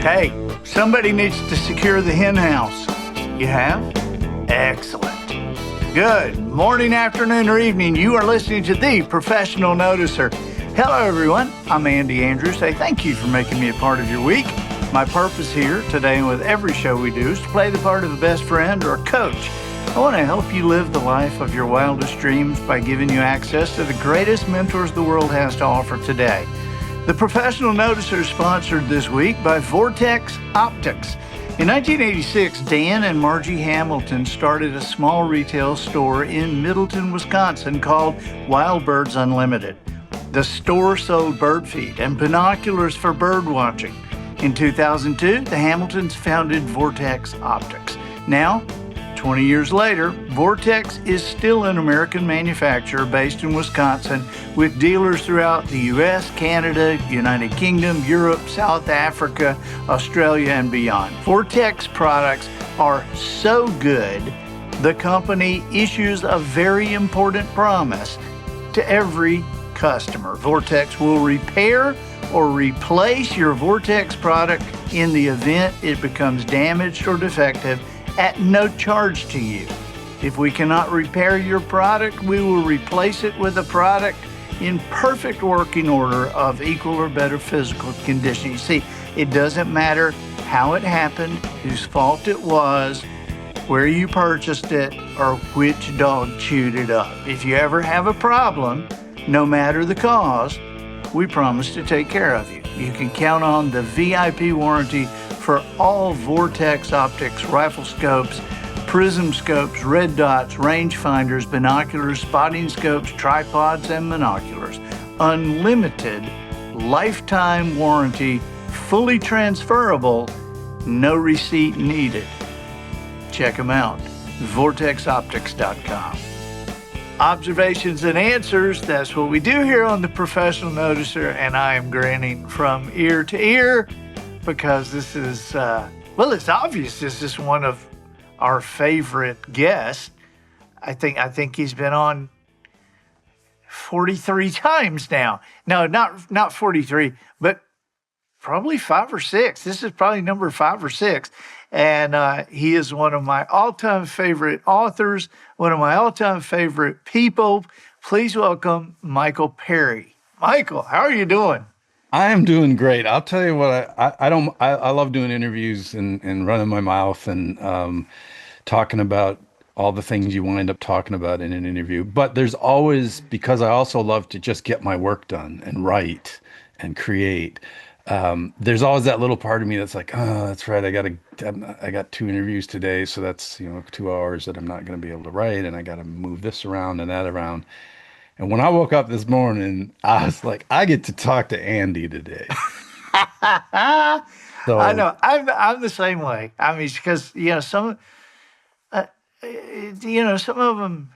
Hey, somebody needs to secure the hen house. You have? Excellent. Good morning, afternoon, or evening. You are listening to The Professional Noticer. Hello, everyone. I'm Andy Andrews. Hey, thank you for making me a part of your week. My purpose here today and with every show we do is to play the part of a best friend or a coach. I want to help you live the life of your wildest dreams by giving you access to the greatest mentors the world has to offer today. The Professional Noticer is sponsored this week by Vortex Optics. In 1986, Dan and Margie Hamilton started a small retail store in Middleton, Wisconsin called Wild Birds Unlimited. The store sold bird feed and binoculars for bird watching. In 2002, the Hamiltons founded Vortex Optics. Now, 20 years later, Vortex is still an American manufacturer based in Wisconsin with dealers throughout the U.S., Canada, United Kingdom, Europe, South Africa, Australia, and beyond. Vortex products are so good, the company issues a very important promise to every customer. Vortex will repair or replace your Vortex product in the event it becomes damaged or defective at no charge to you. If we cannot repair your product, we will replace it with a product in perfect working order of equal or better physical condition. You see, it doesn't matter how it happened, whose fault it was, where you purchased it, or which dog chewed it up. If you ever have a problem, no matter the cause, we promise to take care of you. You can count on the VIP warranty for all Vortex Optics rifle scopes, prism scopes, red dots, rangefinders, binoculars, spotting scopes, tripods, and monoculars. Unlimited lifetime warranty, fully transferable, no receipt needed. Check them out, vortexoptics.com. Observations and answers, that's what we do here on The Professional Noticer, and I am grinning from ear to ear because this is, well, it's obvious this is one of our favorite guests. I think he's been on 43 times now. No, not 43, but probably 5 or 6. This is probably number 5 or 6. And he is one of my all-time favorite authors, one of my all-time favorite people. Please welcome Michael Perry. Michael, how are you doing? I am doing great. I'll tell you what, I love doing interviews and running my mouth and talking about all the things you wind up talking about in an interview. But there's always, because I also love to just get my work done and write and create. There's always that little part of me that's like, oh, that's right. I got 2 interviews today. So that's, 2 hours that I'm not going to be able to write. And I got to move this around and that around. And when I woke up this morning, I was like, I get to talk to Andy today. So I know I'm the same way. I mean, because, some of them,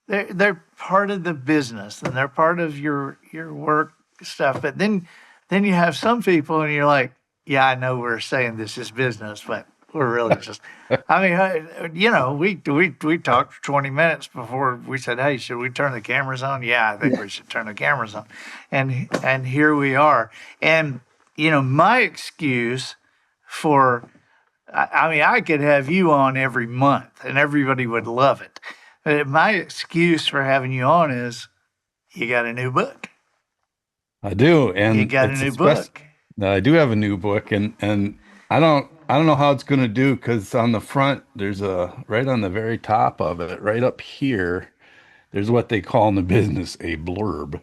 they're part of the business and they're part of your work stuff. But then you have some people and you're like, yeah, I know we're saying this is business, but we're really just, I mean, we talked for 20 minutes before we said, hey, should we turn the cameras on? Yeah, I think we should turn the cameras on. And here we are. And, my excuse for, I could have you on every month and everybody would love it. But my excuse for having you on is you got a new book. I do, and you got a new book. I do have a new book, and I don't know how it's going to do because on the front there's right on the very top of it, right up here, there's what they call in the business a blurb,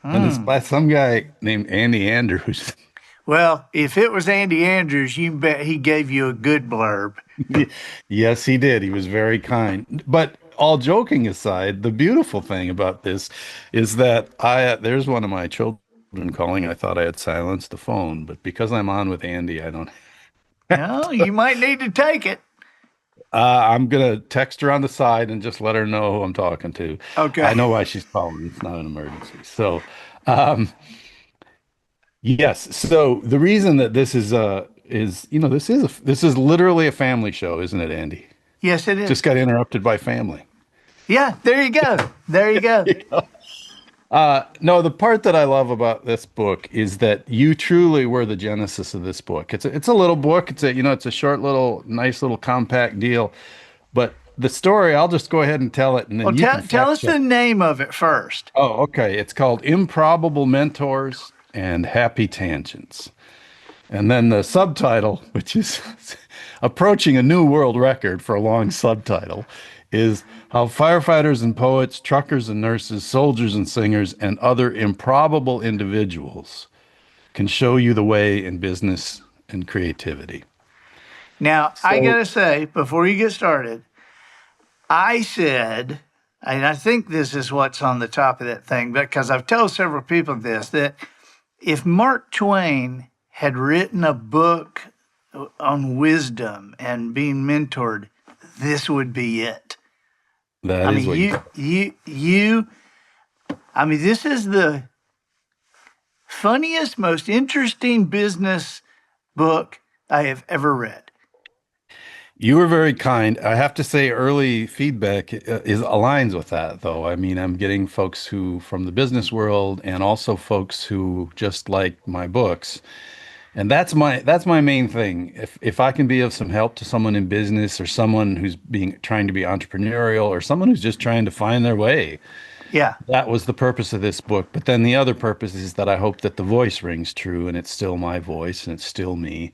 and it's by some guy named Andy Andrews. Well, if it was Andy Andrews, you bet he gave you a good blurb. Yes, he did. He was very kind, but. All joking aside, the beautiful thing about this is that there's one of my children calling. I thought I had silenced the phone, but because I'm on with Andy, I don't. No, you might need to take it. I'm going to text her on the side and just let her know who I'm talking to. Okay. I know why she's calling. It's not an emergency. So, yes. So the reason that this is this is literally a family show, isn't it, Andy? Yes, it is. Just got interrupted by family. Yeah, there you go. There you go. No, the part that I love about this book is that you truly were the genesis of this book. It's a little book. It's a short little nice little compact deal. But the story, I'll just go ahead and tell it and Well, then you can tell fact us check. the name of it first. Oh, okay. It's called Improbable Mentors and Happy Tangents. And then the subtitle, which is approaching a new world record for a long subtitle, is How Firefighters and Poets, Truckers and Nurses, Soldiers and Singers, and Other Improbable Individuals Can Show You the Way in Business and Creativity. Now, I got So to say, before you get started, I said, and I think this is what's on the top of that thing, because I've told several people this, that if Mark Twain had written a book on wisdom and being mentored, this would be it. that I is mean, what you. I mean, this is the funniest, most interesting business book I have ever read. You were very kind. I have to say, early feedback is aligns with that, though. I mean, I'm getting folks who from the business world and also folks who just like my books. And that's my main thing. If I can be of some help to someone in business or someone who's being trying to be entrepreneurial or someone who's just trying to find their way, Yeah. that was the purpose of this book. But then the other purpose is that I hope that the voice rings true and it's still my voice and it's still me.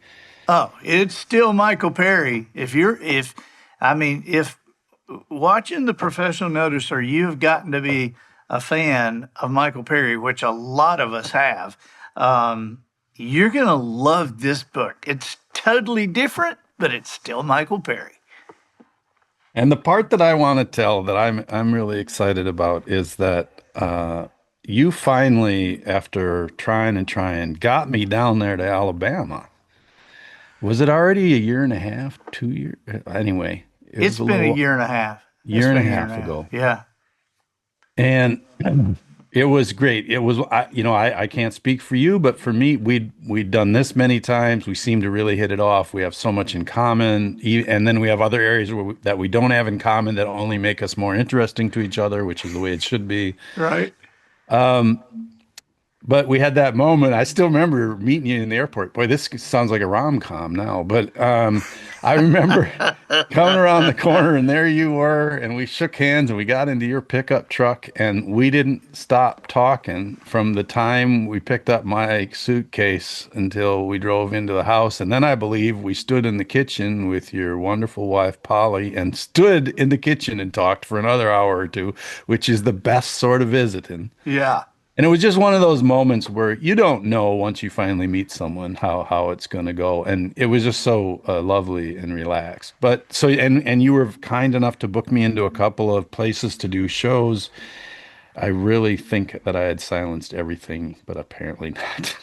Oh, it's still Michael Perry. If watching the professional noticer, you've gotten to be a fan of Michael Perry, which a lot of us have. You're going to love this book. It's totally different, but it's still Michael Perry. And the part that I want to tell that I'm really excited about is that you finally, after trying and trying, got me down there to Alabama. Was it already a year and a half, 2 years? Anyway, it It's was a been a little year and a half. It's year and been a a year and a half half. ago. Yeah. And it was great. It was, I can't speak for you, but for me, we'd done this many times. We seem to really hit it off. We have so much in common, and then we have other areas that we don't have in common that only make us more interesting to each other, which is the way it should be. Right. But we had that moment. I still remember meeting you in the airport. Boy, this sounds like a rom-com now, but I remember coming around the corner and there you were, and we shook hands and we got into your pickup truck and we didn't stop talking from the time we picked up my suitcase until we drove into the house. And then I believe we stood in the kitchen with your wonderful wife, Polly, and stood in the kitchen and talked for another hour or two, which is the best sort of visiting. Yeah. And it was just one of those moments where you don't know once you finally meet someone how it's going to go. And it was just so lovely and relaxed. But so and you were kind enough to book me into a couple of places to do shows. I really think that I had silenced everything, but apparently not.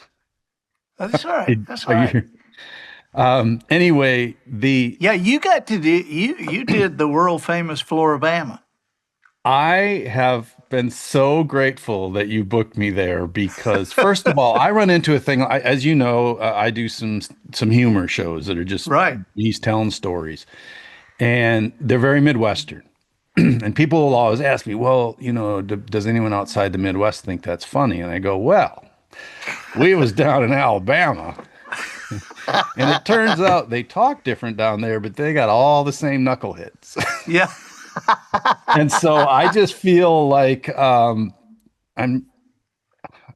That's all right. That's all Are right. you? Anyway, the Yeah, you got to do you did the world famous Floribama. I have been so grateful that you booked me there because, first of all, I run into a thing. As you know, I do some humor shows that are just Right. he's telling stories, and they're very Midwestern. And people will always ask me, "Well, does anyone outside the Midwest think that's funny?" And I go, "Well, we was down in Alabama, and it turns out they talk different down there, but they got all the same knuckleheads." Yeah. And so I just feel like I'm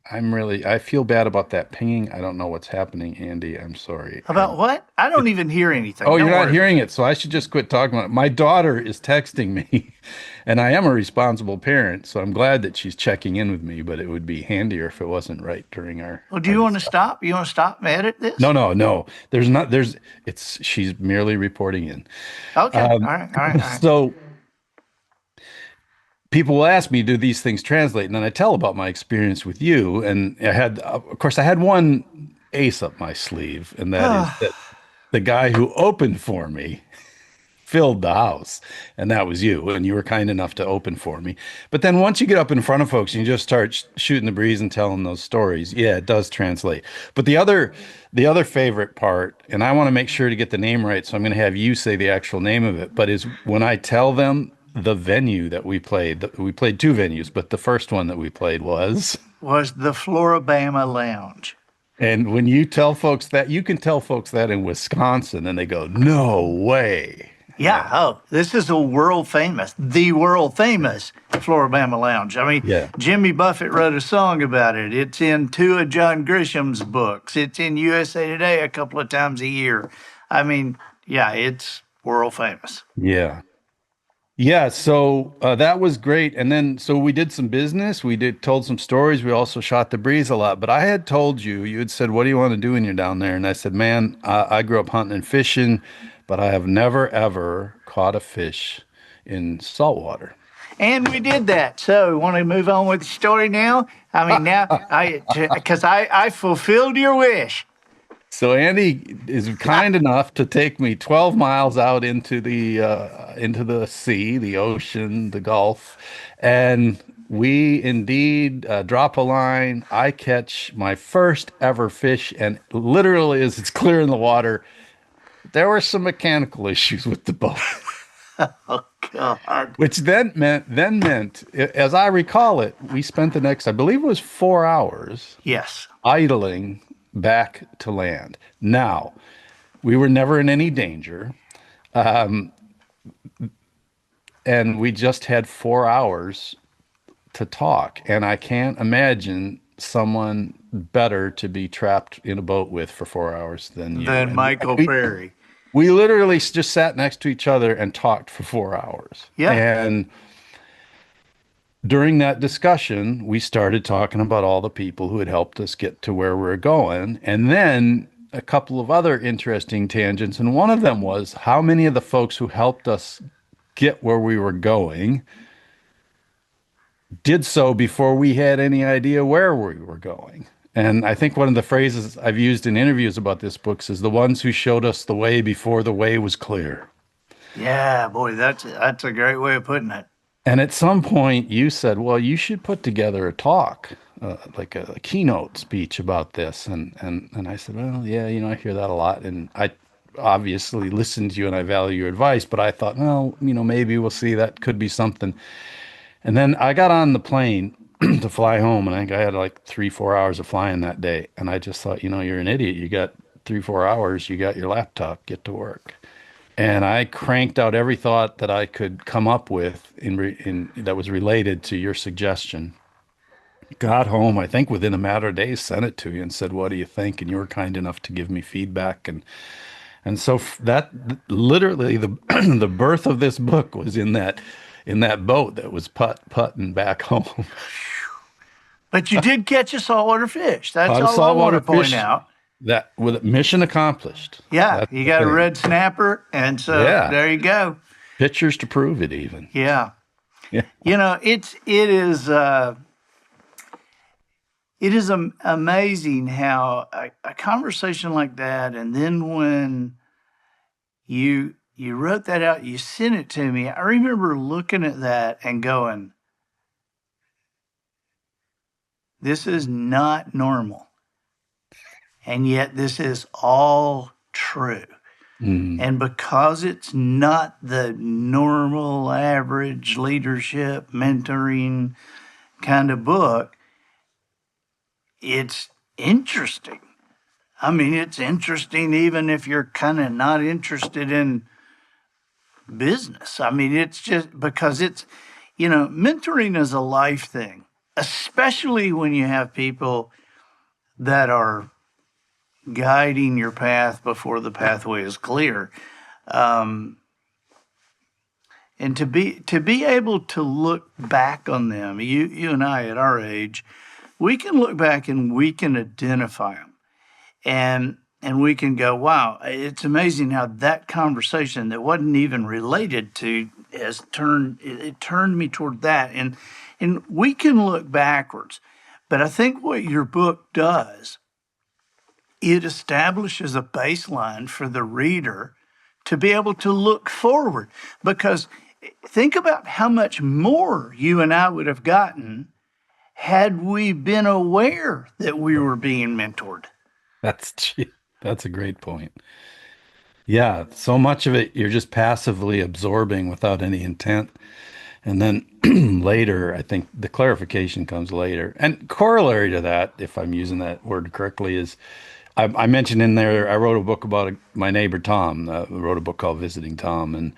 I feel bad about that pinging. I don't know what's happening, Andy. I'm sorry. About what? I don't even hear anything. Oh, Don't you're not worry. hearing it, so I should just quit talking about it. My daughter is texting me, and I am a responsible parent, so I'm glad that she's checking in with me, but it would be handier if it wasn't right during Well, do our you want to discussion. stop? You want to stop and edit this? No, no, no. There's not there's it's she's merely reporting in. Okay. All right. All right. All right. So people will ask me, do these things translate? And then I tell about my experience with you. And of course, I had one ace up my sleeve, and that is that the guy who opened for me filled the house, and that was you. And you were kind enough to open for me. But then once you get up in front of folks and you just start shooting the breeze and telling those stories, yeah, it does translate. But the other favorite part, and I want to make sure to get the name right, so I'm going to have you say the actual name of it, but is when I tell them the venue that we played. We played two venues, but the first one that we played was. Was the Floribama Lounge. And when you tell folks that, you can tell folks that in Wisconsin, and they go, "No way." Yeah. Oh, this is the world famous Floribama Lounge. I mean, Yeah. Jimmy Buffett wrote a song about it. It's in two of John Grisham's books. It's in USA Today a couple of times a year. I mean, yeah, it's world famous. Yeah. Yeah, so that was great. And then, so we did some business. We did told some stories. We also shot the breeze a lot. But I had told you, you had said, "What do you want to do when you're down there?" And I said, "Man, I grew up hunting and fishing, but I have never ever caught a fish in saltwater." And we did that. So, want to move on with the story now? I mean, now because I fulfilled your wish. So Andy is kind enough to take me 12 miles out into the sea, the ocean, the Gulf, and we indeed drop a line. I catch my first ever fish, and literally, as it's clear in the water, there were some mechanical issues with the boat, Oh God. which then meant, as I recall it, we spent the next, I believe it was 4 hours Yes. idling back to land. Now, we were never in any danger, and we just had 4 hours to talk. And I can't imagine someone better to be trapped in a boat with for 4 hours than you. Then And Michael we, Perry. we literally just sat next to each other and talked for 4 hours. Yeah. And during that discussion, we started talking about all the people who had helped us get to where we're going. And then a couple of other interesting tangents. And one of them was how many of the folks who helped us get where we were going did so before we had any idea where we were going. And I think one of the phrases I've used in interviews about this book is the ones who showed us the way before the way was clear. Yeah, boy, that's a great way of putting it. And at some point, you said, "Well, you should put together a talk, like a keynote speech about this." And I said, "Well, yeah, I hear that a lot, and I obviously listen to you and I value your advice, but I thought, well, maybe we'll see. That could be something." And then I got on the plane to fly home, and I think I had like 3, 4 hours of flying that day, and I just thought, you're an idiot. You got 3, 4 hours. You got your laptop. Get to work. And I cranked out every thought that I could come up with in that was related to your suggestion. Got home, I think within a matter of days, sent it to you and said, "What do you think?" And you were kind enough to give me feedback, and so that literally the the birth of this book was in that boat that was putting back home. But you did catch a saltwater fish. That's Caught a all I want saltwater to point fish. out. That with mission accomplished. Yeah, That's you the got a thing. red snapper, and so Yeah, there you go. pictures to prove it even. Yeah. Yeah. It is amazing how a conversation like that, and then when you wrote that out, you sent it to me. I remember looking at that and going, "This is not normal," and yet this is all true. Mm. And because it's not the normal, average leadership, mentoring kind of book, it's interesting. I mean, it's interesting even if you're kind of not interested in business. I mean, it's just because mentoring is a life thing, especially when you have people that are guiding your path before the pathway is clear. Um, and to be able to look back on them, you and I at our age, we can look back and we can identify them, and we can go, wow, it's amazing how that conversation that wasn't even related to has turned me toward that, and we can look backwards. But I think what your book does, it establishes a baseline for the reader to be able to look forward. Because think about how much more you and I would have gotten had we been aware that we were being mentored. That's that's a great point. Yeah, so much of it you're just passively absorbing without any intent. And then later, I think the clarification comes later. And corollary to that, if I'm using that word correctly, is I mentioned in there, I wrote a book about my neighbor Tom. Wrote a book called Visiting Tom. And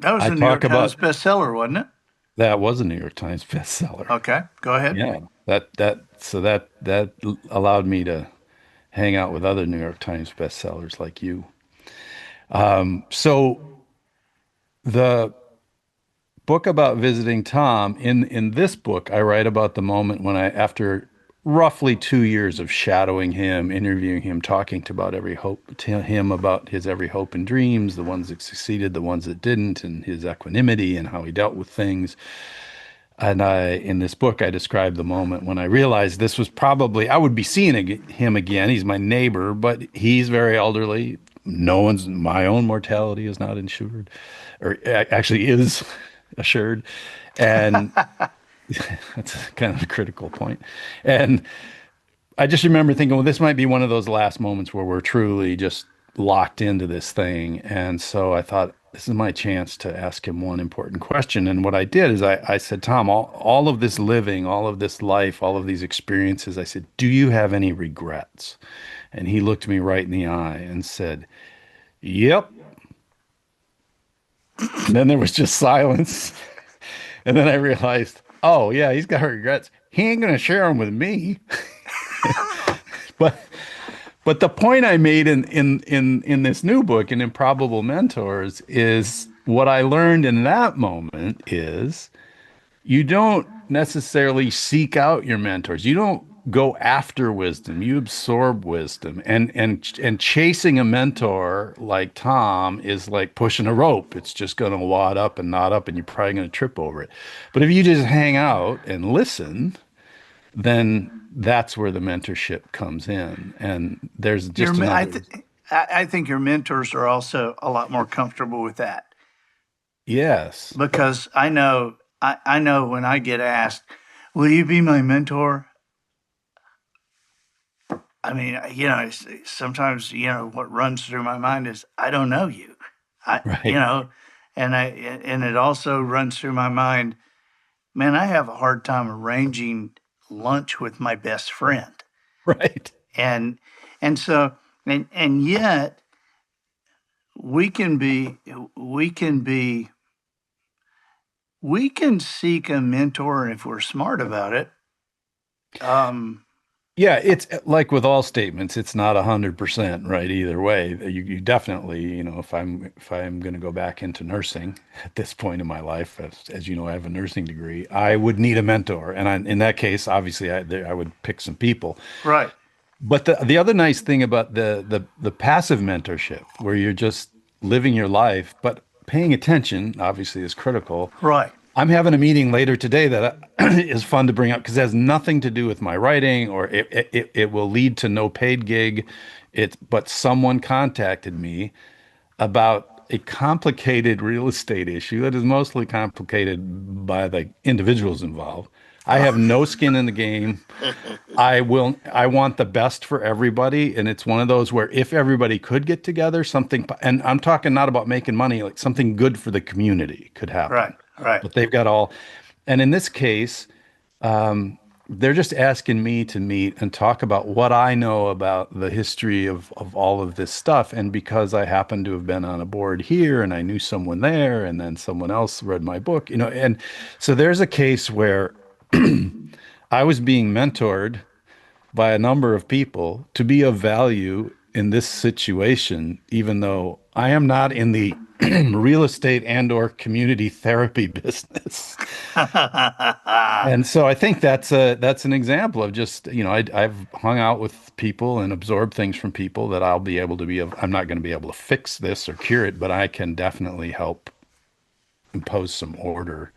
That was I a New talk York Times about bestseller, wasn't it? that was a New York Times bestseller. Okay, go ahead. Yeah, that allowed me to hang out with other New York Times bestsellers like you. So the book about visiting Tom, in this book, I write about the moment when after roughly 2 years of shadowing him, interviewing him, talking to him about his every hope and dreams, the ones that succeeded, the ones that didn't, and his equanimity and how he dealt with things. And in this book, I described the moment when I realized this was probably, I would be seeing him again. He's my neighbor, but he's very elderly. My own mortality is not insured, or actually is assured. And that's kind of a critical point. And I just remember thinking, well, this might be one of those last moments where we're truly just locked into this thing. And so I thought, this is my chance to ask him one important question. And what I did is I said, Tom, all of this living, all of this life, all of these experiences, I said, do you have any regrets? And he looked me right in the eye and said, yep. And then there was just silence. And then I realized, oh, yeah, he's got regrets. He ain't going to share them with me. But But the point I made in this new book, in Improbable Mentors, is what I learned in that moment is you don't necessarily seek out your mentors. You don't go after wisdom. You absorb wisdom. And chasing a mentor like Tom is like pushing a rope. It's just going to wad up and knot up, and you're probably going to trip over it. But if you just hang out and listen, then that's where the mentorship comes in. And there's Your, just another, I think your mentors are also a lot more comfortable with that yes, because I know when I get asked, "Will you be my mentor?" I mean, sometimes what runs through my mind is, "I don't know you," I you right, know, and it also runs through my mind, man, I have a hard time arranging lunch with my best friend, right. and and so and yet we can be we can be we can seek a mentor if we're smart about it. Um, Yeah, it's like with all statements, it's not 100% right either way. You definitely, if I'm going to go back into nursing at this point in my life, as you know, I have a nursing degree, I would need a mentor. And in that case, obviously, I would pick some people. right, But the other nice thing about the passive mentorship, where you're just living your life, but paying attention, obviously, is critical. right. I'm having a meeting later today that is fun to bring up because it has nothing to do with my writing, or it will lead to no paid gig. But someone contacted me about a complicated real estate issue that is mostly complicated by the individuals involved. I have no skin in the game. I want the best for everybody. And it's one of those where if everybody could get together, and I'm talking not about making money, like something good for the community could Right, happen. right. But they've got all, and in this case, they're just asking me to meet and talk about what I know about the history of all of this stuff. And because I happen to have been on a board here and I knew someone there, and then someone else read my book, and so there's a case where I was being mentored by a number of people to be of value in this situation, even though I am not in the real estate and or community therapy business. And so I think that's an example of just, I've hung out with people and absorbed things from people that I'll be able to I'm not going to be able to fix this or cure it, but I can definitely help impose some order.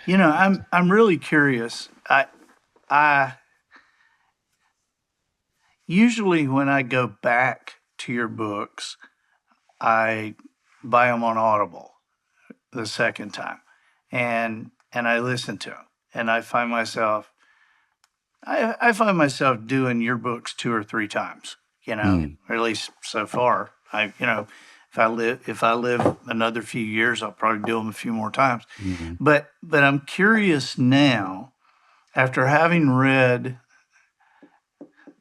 I'm really curious. I usually when I go back to your books, I buy them on Audible the second time, and I listen to them, and I find myself doing your books two or three times, Mm, or at least so far. If I live another few years, I'll probably do them a few more times. Mhm. But I'm curious now, after having read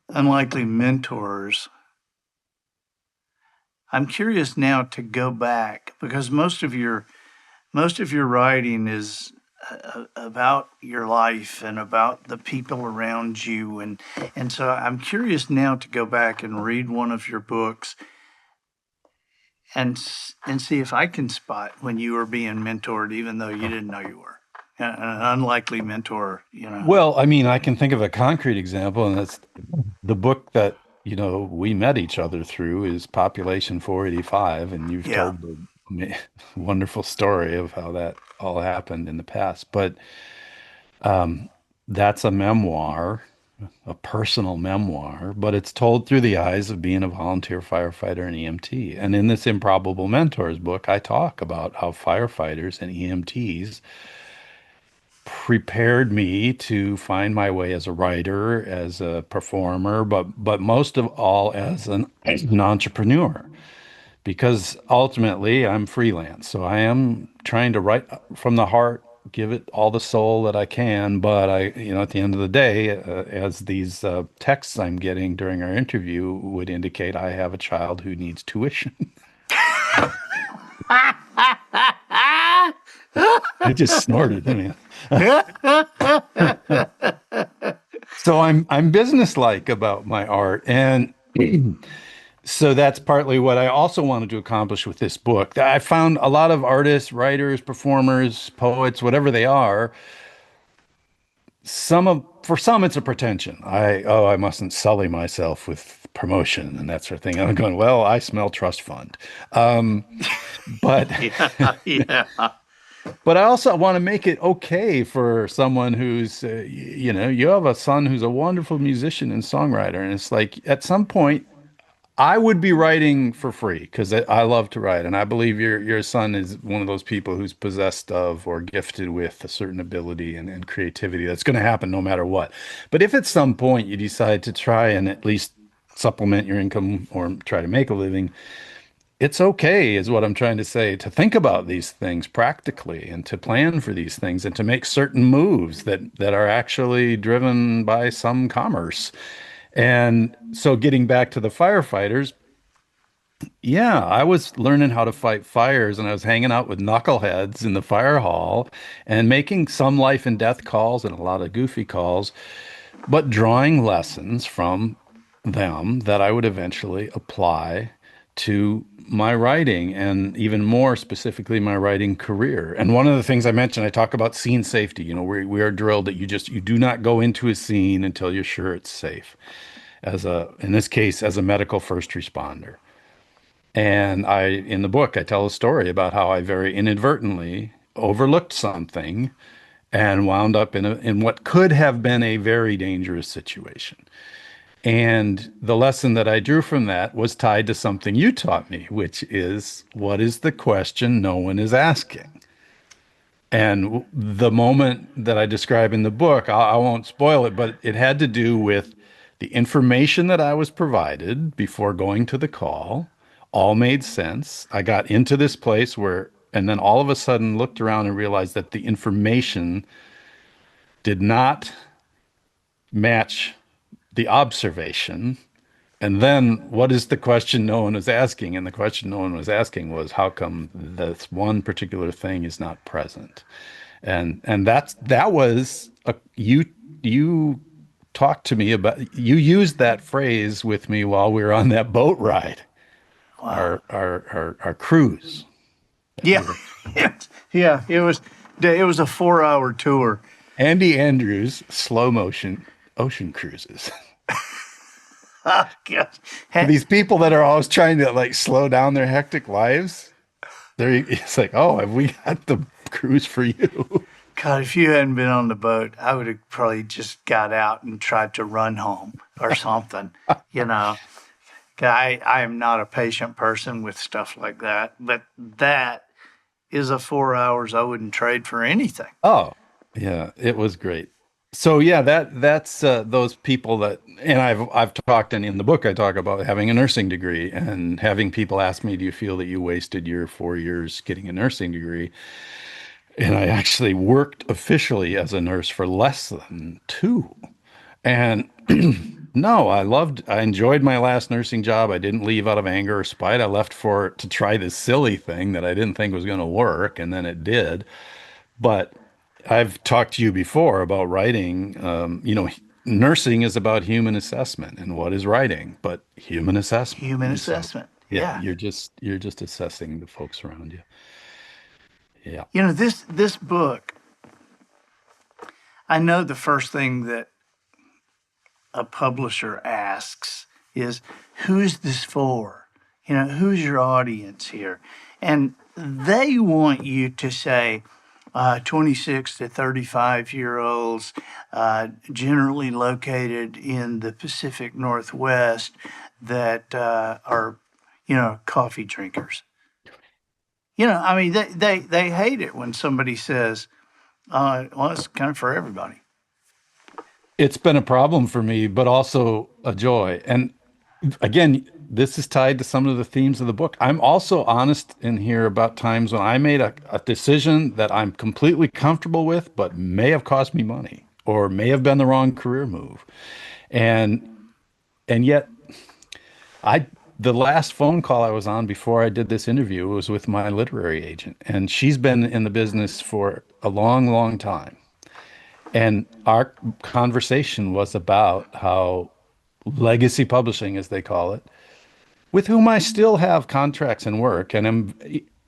Unlikely Mentors, I'm curious now to go back because most of your writing is about your life and about the people around you, and so I'm curious now to go back and read one of your books and see if I can spot when you were being mentored, even though you didn't know you were an unlikely mentor. Well, I mean, I can think of a concrete example, and that's the book that, we met each other through is Population 485, and you've Yeah, told the wonderful story of how that all happened in the past. But that's a memoir, a personal memoir, but it's told through the eyes of being a volunteer firefighter and EMT. And in this Improbable Mentors book, I talk about how firefighters and EMTs prepared me to find my way as a writer, as a performer, but most of all as an entrepreneur. Because ultimately I'm freelance, so I am trying to write from the heart, give it all the soul that I can. But at the end of the day, as these texts I'm getting during our interview would indicate, I have a child who needs tuition. I just snorted. I mean, so I'm businesslike about my art, and so that's partly what I also wanted to accomplish with this book. I found a lot of artists, writers, performers, poets, whatever they are. For some it's a pretension. I mustn't sully myself with promotion and that sort of thing. And I'm going, well, I smell trust fund. But yeah, yeah. but I also want to make it okay for someone who's, you have a son who's a wonderful musician and songwriter, and it's like at some point I would be writing for free because I love to write, and I believe your son is one of those people who's possessed of or gifted with a certain ability and creativity that's going to happen no matter what. But if at some point you decide to try and at least supplement your income or try to make a living, it's okay, is what I'm trying to say, to think about these things practically and to plan for these things and to make certain moves that are actually driven by some commerce. And so getting back to the firefighters, yeah, I was learning how to fight fires and I was hanging out with knuckleheads in the fire hall and making some life and death calls and a lot of goofy calls, but drawing lessons from them that I would eventually apply to my writing and even more specifically my writing career. And one of the things I mentioned, I talk about scene safety. We are drilled that you do not go into a scene until you're sure it's safe. In this case, as a medical first responder. And in the book, I tell a story about how I very inadvertently overlooked something and wound up in what could have been a very dangerous situation. And the lesson that I drew from that was tied to something you taught me, which is, what is the question no one is asking? And the moment that I describe in the book, I won't spoil it, but it had to do with the information that I was provided before going to the call. All made sense. I got into this place and then all of a sudden looked around and realized that the information did not match the observation. And then what is the question no one was asking? And the question no one was asking was, how come this one particular thing is not present? And that was you talked to me about, you used that phrase with me while we were on that boat ride, Wow. our cruise. Yeah, yeah. It was a 4-hour tour. Andy Andrews slow motion ocean cruises. Oh, gosh. These people that are always trying to like slow down their hectic lives, it's like, oh, have we got the cruise for you? God, if you hadn't been on the boat, I would have probably just got out and tried to run home or something. You know, 'Cause I am not a patient person with stuff like that, but that is a 4 hours I wouldn't trade for anything. Oh, yeah, it was great. So yeah, that's those people that, and I've talked, and in the book I talk about having a nursing degree and having people ask me, "Do you feel that you wasted your 4 years getting a nursing degree?" And I actually worked officially as a nurse for less than two. And no, I enjoyed my last nursing job. I didn't leave out of anger or spite. I left for to try this silly thing that I didn't think was going to work, and then it did. But I've talked to you before about writing. Nursing is about human assessment, and what is writing but human assessment? Human And so, assessment. yeah, Yeah. you're just assessing the folks around you. Yeah. This book, I know the first thing that a publisher asks is, who's this for? Who's your audience here? And they want you to say, 26 to 35-year-olds, generally located in the Pacific Northwest, that are, coffee drinkers. I mean, they hate it when somebody says, well, it's kind of for everybody. It's been a problem for me, but also a joy. And again, this is tied to some of the themes of the book. I'm also honest in here about times when I made a decision that I'm completely comfortable with, but may have cost me money or may have been the wrong career move. And and yet I the last phone call I was on before I did this interview was with my literary agent, and she's been in the business for a long, long time. And our conversation was about how legacy publishing, as they call it, with whom I still have contracts and work, and am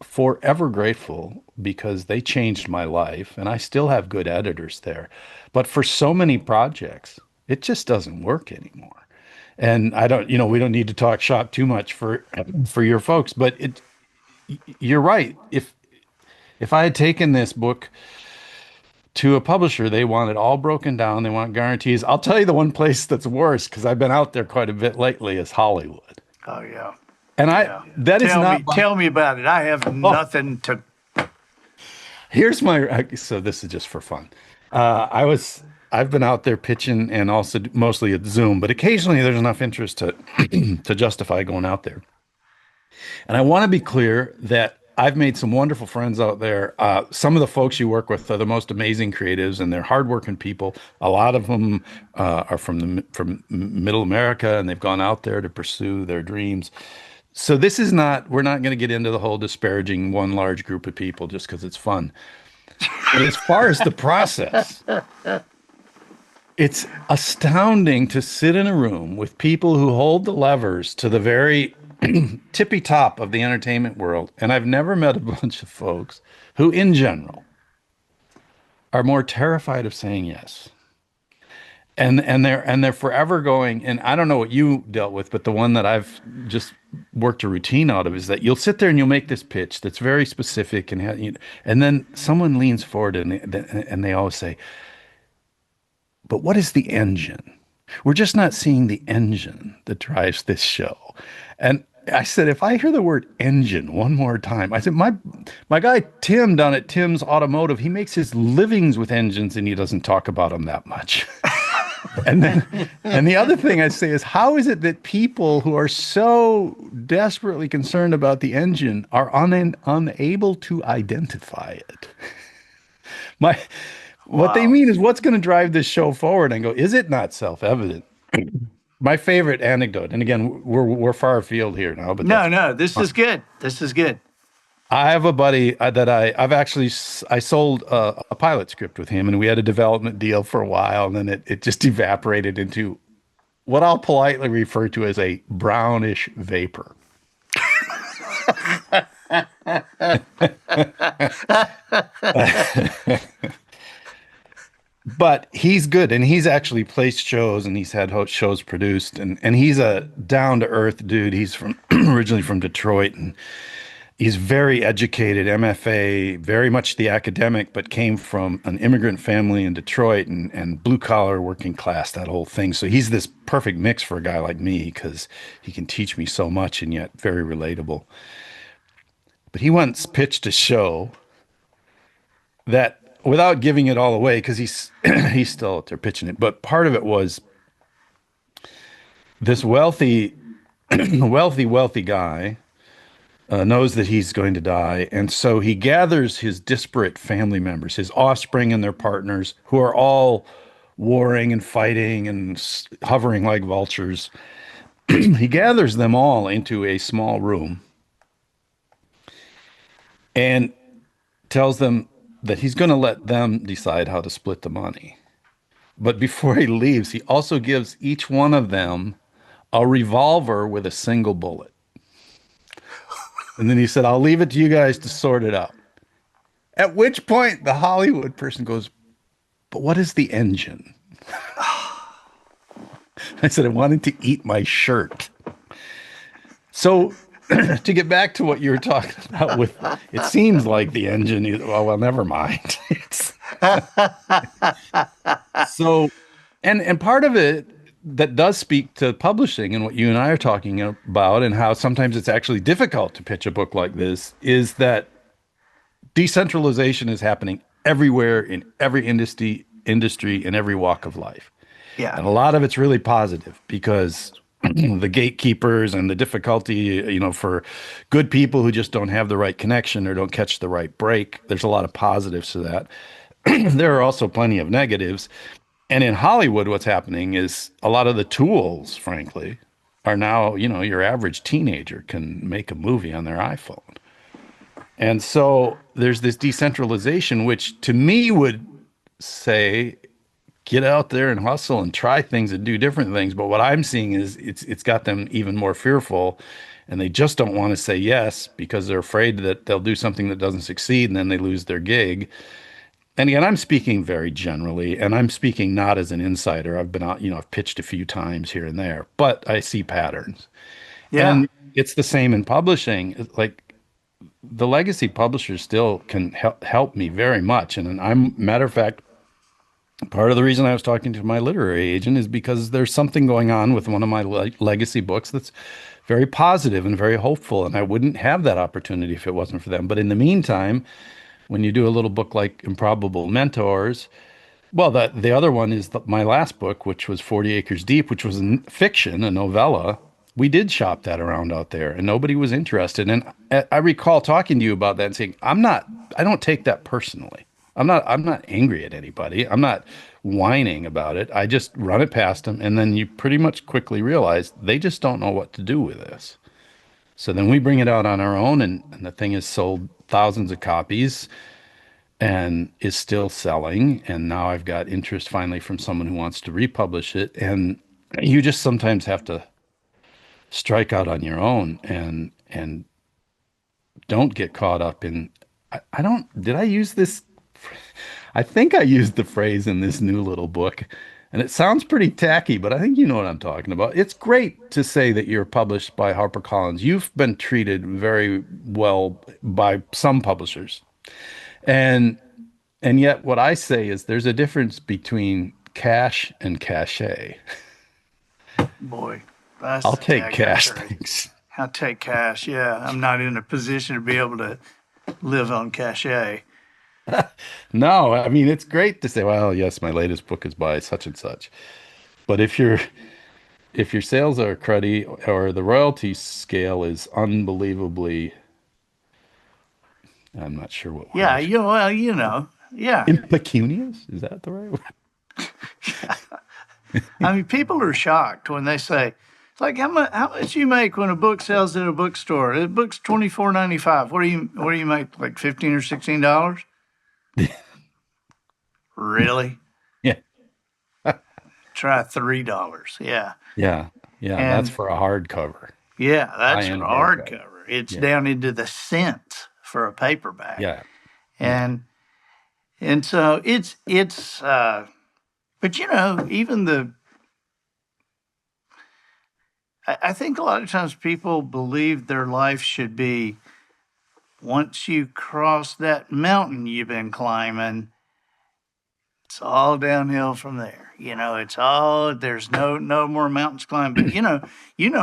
forever grateful because they changed my life, and I still have good editors there. But for so many projects, it just doesn't work anymore. And I don't, we don't need to talk shop too much for your folks, but you're right. If I had taken this book to a publisher, they want it all broken down. They want guarantees. I'll tell you the one place that's worse because I've been out there quite a bit lately is Hollywood. Oh yeah, And yeah. that is Tell not me, tell me about it. I have nothing to. here's so this is just for fun. I've been out there pitching and also mostly at Zoom, but occasionally there's enough interest to to justify going out there. And I want to be clear that I've made some wonderful friends out there. Some of the folks you work with are the most amazing creatives, and they're hardworking people. A lot of them are from Middle America, and they've gone out there to pursue their dreams. So this is not. We're not going to get into the whole disparaging one large group of people just because it's fun. But as far as the process, it's astounding to sit in a room with people who hold the levers to the very tippy top of the entertainment world. And I've never met a bunch of folks who, in general, are more terrified of saying yes. And they're forever going. And I don't know what you dealt with, but the one that I've just worked a routine out of is that you'll sit there and you'll make this pitch that's very specific, and then someone leans forward and they always say, but what is the engine? We're just not seeing the engine that drives this show. And I said, if I hear the word engine one more time, I said, my guy Tim down at Tim's Automotive, he makes his livings with engines and he doesn't talk about them that much. And the other thing I say is, how is it that people who are so desperately concerned about the engine are unable to identify it? My What they Wow. mean is, what's going to drive this show forward? And go, is it not self-evident? My favorite anecdote, and again, we're far afield here now, but No, no, this is good. This is good. I have a buddy that I sold a pilot script with him, and we had a development deal for a while, and then it just evaporated into what I'll politely refer to as a brownish vapor. But he's good, and he's actually placed shows, and he's had shows produced, and he's a down to earth dude. He's from originally from Detroit, and he's very educated, MFA, very much the academic, but came from an immigrant family in Detroit and blue collar working class, that whole thing. So he's this perfect mix for a guy like me because he can teach me so much and yet very relatable. But he once pitched a show that without giving it all away, because he's he's still out there pitching it. But part of it was this wealthy guy knows that he's going to die, and so he gathers his disparate family members, his offspring and their partners, who are all warring and fighting and hovering like vultures. He gathers them all into a small room and tells them that he's going to let them decide how to split the money. But before he leaves, he also gives each one of them a revolver with a single bullet. And then he said, I'll leave it to you guys to sort it out. At which point the Hollywood person goes, but what is the engine? I said, I wanted to eat my shirt. So to get back to what you were talking about with, it seems like the engine, well, never mind. So, and part of it that does speak to publishing and what you and I are talking about and how sometimes it's actually difficult to pitch a book like this is that decentralization is happening everywhere in every industry in every walk of life. Yeah. And a lot of it's really positive because the gatekeepers and the difficulty, for good people who just don't have the right connection or don't catch the right break, there's a lot of positives to that. There are also plenty of negatives. And in Hollywood, what's happening is a lot of the tools, frankly, are now, your average teenager can make a movie on their iPhone. And so there's this decentralization, which to me would say, get out there and hustle and try things and do different things. But what I'm seeing is it's got them even more fearful, and they just don't want to say yes because they're afraid that they'll do something that doesn't succeed and then they lose their gig. And again, I'm speaking very generally, and I'm speaking not as an insider. I've been out, I've pitched a few times here and there, but I see patterns. Yeah. And it's the same in publishing. Like the legacy publishers still can help me very much. And matter of fact, part of the reason I was talking to my literary agent is because there's something going on with one of my legacy books that's very positive and very hopeful. And I wouldn't have that opportunity if it wasn't for them. But in the meantime, when you do a little book like Improbable Mentors, well, the other one is my last book, which was 40 Acres Deep, which was fiction, a novella. We did shop that around out there and nobody was interested. And I recall talking to you about that and saying, I don't take that personally. I'm not angry at anybody. I'm not whining about it. I just run it past them. And then you pretty much quickly realize they just don't know what to do with this. So then we bring it out on our own, and the thing is sold thousands of copies and is still selling. And now I've got interest finally from someone who wants to republish it. And you just sometimes have to strike out on your own and don't get caught up in, did I use this? I think I used the phrase in this new little book, and it sounds pretty tacky, but I think you know what I'm talking about. It's great to say that you're published by HarperCollins. You've been treated very well by some publishers. And yet what I say is there's a difference between cash and cachet. Boy, that's I'll take cash, thanks. I'll take cash. Yeah. I'm not in a position to be able to live on cachet. No, I mean, it's great to say, well, yes, my latest book is by such and such. But if your sales are cruddy or the royalty scale is unbelievably, I'm not sure what word. Yeah, yeah. Impecunious? Is that the right word? I mean, people are shocked when they say, like, how much you make when a book sells at a bookstore? The book's $24.95. What do you make? Like $15 or $16? Really? Yeah. Try $3. Yeah. Yeah. Yeah. And that's for a hardcover. yeah, that's for High-end hardcover. It's down into the cents for a paperback. Yeah. And so it's but even I think a lot of times people believe their life should be, once you cross that mountain you've been climbing, it's all downhill from there. There's no more mountains climbing. But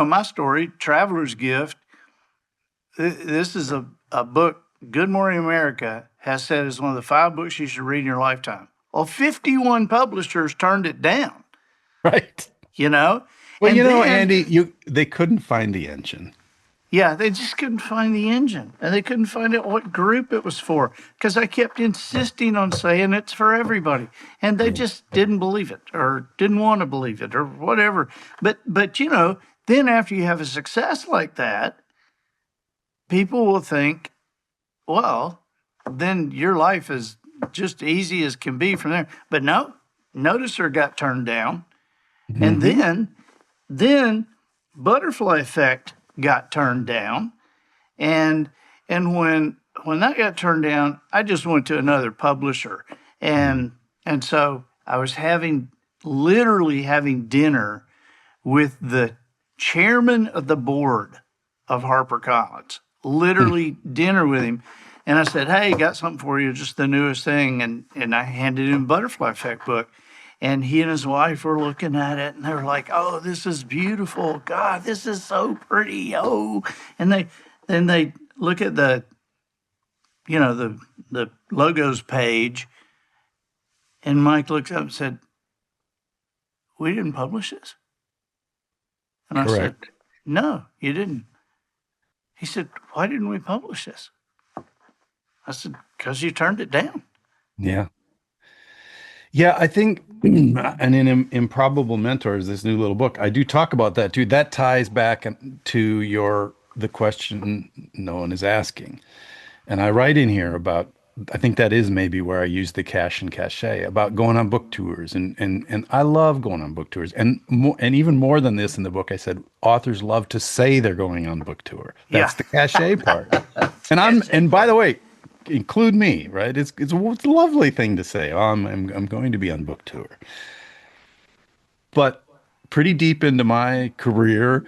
my story, Traveler's Gift. This is a book Good Morning America has said it's one of the 5 books you should read in your lifetime. Well, 51 publishers turned it down, Right. you know? Well, And then, Andy, they couldn't find the engine. yeah, they just couldn't find the engine and they couldn't find out what group it was for because I kept insisting on saying it's for everybody. And they just didn't believe it or didn't want to believe it or whatever. But then after you have a success like that, people will think, well, then your life is just easy as can be from there. But no, Noticer got turned down. And Hmm. then Butterfly Effect got turned down. And when that got turned down, I just went to another publisher. And so I was literally having dinner with the chairman of the board of HarperCollins, literally dinner with him. And I said, hey, got something for you, just the newest thing. And I handed him a Butterfly Effect book. And he and his wife were looking at it and they were like, oh, this is beautiful. God, this is so pretty. Oh. And they look at the logos page. And Mike looks up and said, we didn't publish this. And I said, Correct. no, you didn't. He said, why didn't we publish this? I said, because you turned it down. Yeah. Yeah, I think, and in Improbable Mentors, this new little book, I do talk about that too. That ties back to the question no one is asking. And I write in here about, I think that is maybe where I use the cash and cachet about going on book tours. And I love going on book tours. And even more than this in the book, I said authors love to say they're going on book tour. Yeah. That's the cachet part. And by the way, include me, right? It's a lovely thing to say. Oh, I'm going to be on book tour. But pretty deep into my career,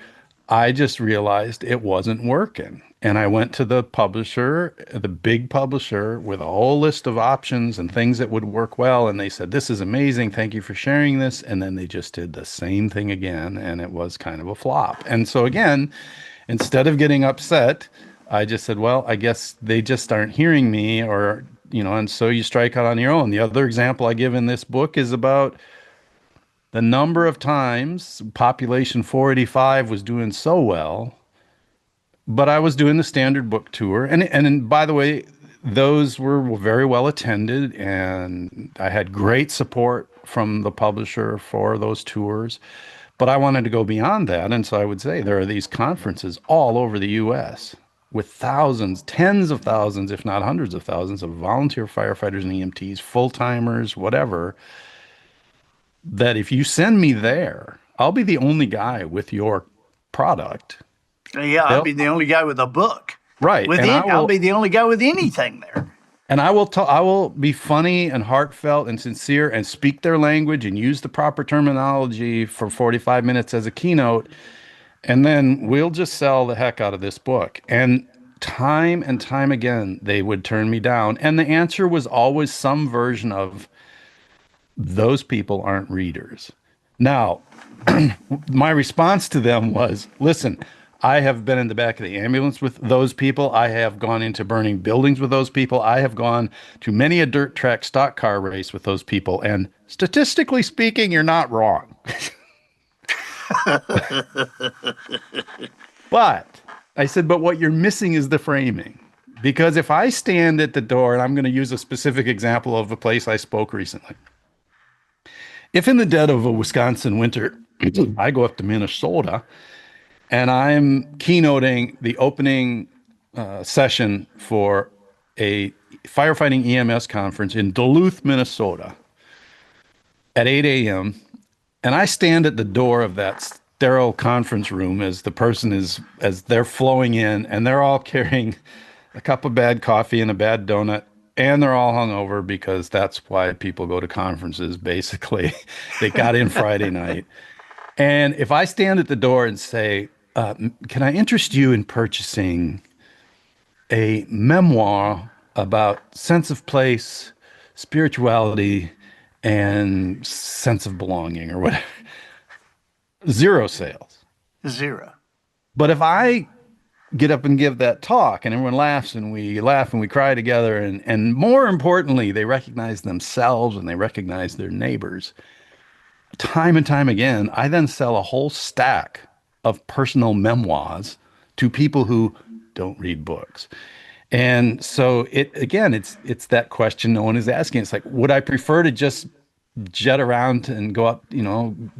I just realized it wasn't working. And I went to the publisher, the big publisher, with a whole list of options and things that would work well. And they said, this is amazing. Thank you for sharing this. And then they just did the same thing again. And it was kind of a flop. And so again, instead of getting upset, I just said, well, I guess they just aren't hearing me and so you strike out on your own. The other example I give in this book is about the number of times population 485 was doing so well, but I was doing the standard book tour. And by the way, those were very well attended and I had great support from the publisher for those tours. But I wanted to go beyond that. And so I would say there are these conferences all over the US with thousands, tens of thousands, if not hundreds of thousands of volunteer firefighters and EMTs, full-timers, whatever, that if you send me there, I'll be the only guy with your product. Yeah, I'll They'll, be the only guy with a book. right. With And it, I'll be the only guy with anything there. I will be funny and heartfelt and sincere and speak their language and use the proper terminology for 45 minutes as a keynote. And then we'll just sell the heck out of this book. And time again, they would turn me down. And the answer was always some version of those people aren't readers. Now, my response to them was, listen, I have been in the back of the ambulance with those people. I have gone into burning buildings with those people. I have gone to many a dirt track stock car race with those people. And statistically speaking, you're not wrong. But I said, but what you're missing is the framing. Because if I stand at the door, and I'm going to use a specific example of a place I spoke recently. If in the dead of a Wisconsin winter, I go up to Minnesota and I'm keynoting the opening session for a firefighting EMS conference in Duluth, Minnesota at 8 a.m. And I stand at the door of that sterile conference room as they're flowing in and they're all carrying a cup of bad coffee and a bad donut. And they're all hungover because that's why people go to conferences, basically. They got in Friday night. And if I stand at the door and say, can I interest you in purchasing a memoir about sense of place, spirituality, and sense of belonging or whatever? Zero sales. Zero. But if I get up and give that talk, and everyone laughs, and we laugh and we cry together, and more importantly, they recognize themselves and they recognize their neighbors. Time and time again, I then sell a whole stack of personal memoirs to people who don't read books. And so it again, it's that question no one is asking. It's like, would I prefer to just jet around and go up,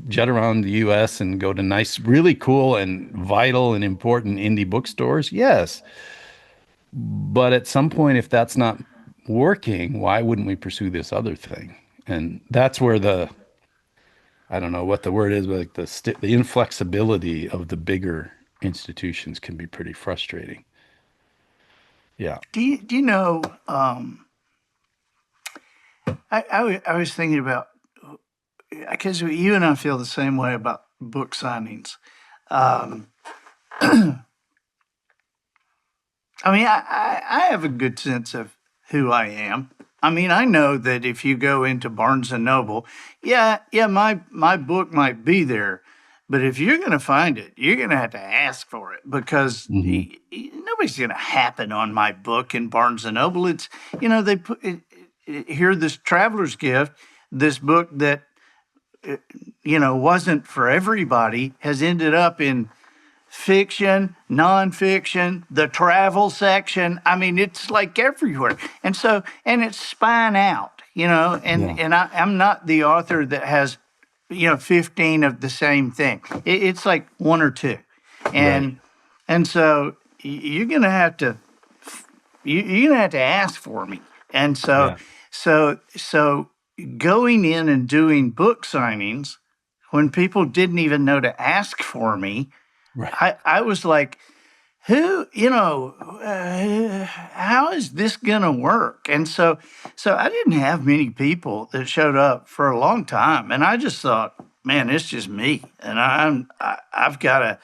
jet around the US and go to nice, really cool and vital and important indie bookstores? Yes. But at some point, if that's not working, why wouldn't we pursue this other thing? And that's where I don't know what the word is, but like the inflexibility of the bigger institutions can be pretty frustrating. Yeah. Do you know? I was thinking about, because you and I feel the same way about book signings. Um, I mean, I have a good sense of who I am. I mean, I know that if you go into Barnes and Noble, yeah, my book might be there, but if you're going to find it, you're going to have to ask for it, because Hmm. nobody's going to happen on my book in Barnes and Noble. It's, they put here, this traveler's gift, this book that wasn't for everybody, has ended up in fiction, nonfiction, the travel section. I mean, it's like everywhere. And it's spine out, Yeah. I'm not the author that has, 15 of the same thing. It's like one or two. Right. And and so you're gonna have to you're gonna have to ask for me. And so Yeah. so going in and doing book signings when people didn't even know to ask for me, Right. I was like, how is this going to work? And so I didn't have many people that showed up for a long time. And I just thought, man, it's just me. And I've got to,